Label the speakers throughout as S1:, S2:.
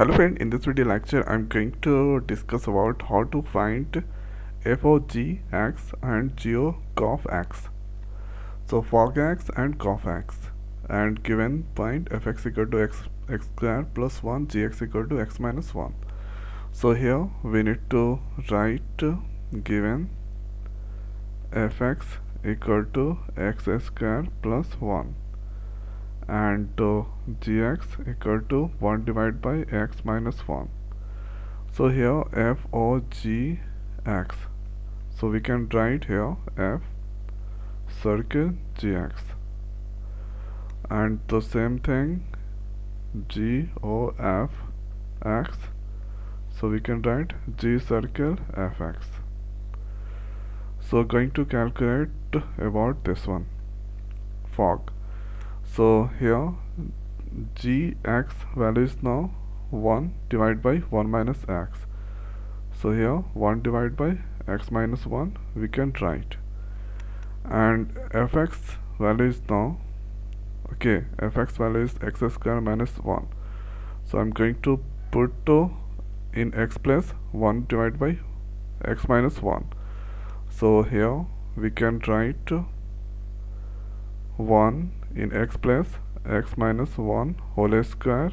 S1: Hello friend, in this video lecture I'm going to discuss about how to find f of g x and g of cof x. So fog x and cof x, and given point fx equal to x square plus 1, gx equal to x minus 1. So here we need to write given fx equal to x square plus 1 and gx equal to 1 divided by x minus 1. So here f of g x, so we can write here f circle gx, and the same thing g of f x, so we can write g circle fx. So going to calculate about this one, fog. So here gx value is now 1 divided by 1 minus x. So here 1 divided by x minus 1 we can write, and fx value is now fx value is x square minus 1. So I'm going to put in x place 1 divided by x minus 1. So here we can write 1 in x place x minus 1 whole square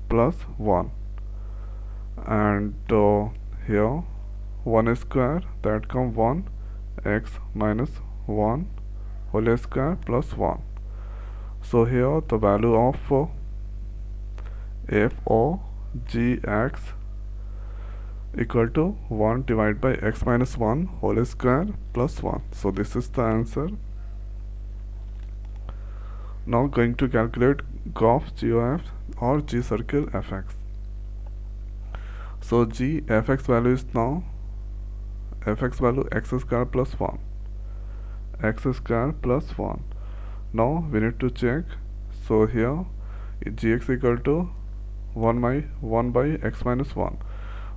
S1: plus 1, and here 1 square, that come 1, x minus 1 whole square plus 1. So here the value of f of gx equal to 1 divided by x minus 1 whole square plus 1. So this is the answer. Now going to calculate cof g of f or g circle fx. So g fx value is now fx value x square plus 1, x square plus 1. Now we need to check. So here gx equal to 1 by x minus 1.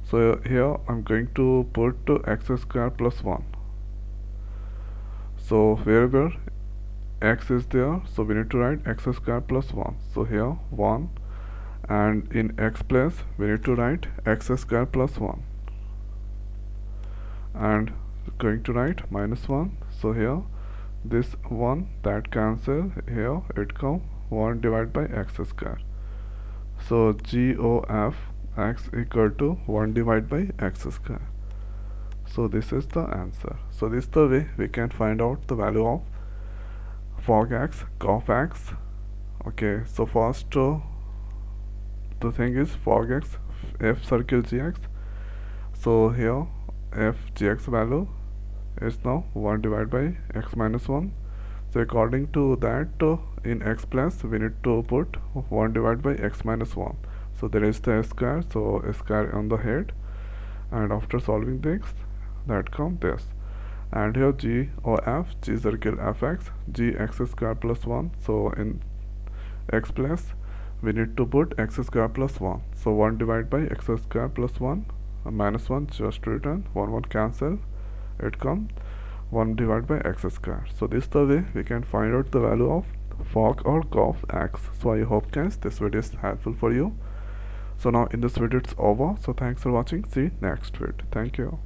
S1: So here I'm going to put x square plus 1. So wherever x is there, so we need to write x square plus 1. So here 1, and in x place we need to write x square plus 1, and going to write minus 1. So here this 1 that cancel, here it come 1 divided by x square. So g of f x equal to 1 divided by x square. So this is the answer. So this is the way we can find out the value of fog x, cof x. Okay, so first the thing is fog x, f circle gx. So here f gx value is now 1 divided by x minus 1. So according to that, in x place we need to put 1 divided by x minus 1. So there is the square, so a square on the head, and after solving this, that come this. And here g or f, g circle fx, g x square plus 1. So in x place we need to put x square plus 1. So 1 divided by x square plus 1, minus 1 just written, 1 cancel, it come 1 divided by x square. So this is the way we can find out the value of fog or cof x. So I hope guys this video is helpful for you. So now in this video it's over. So thanks for watching. See you next video. Thank you.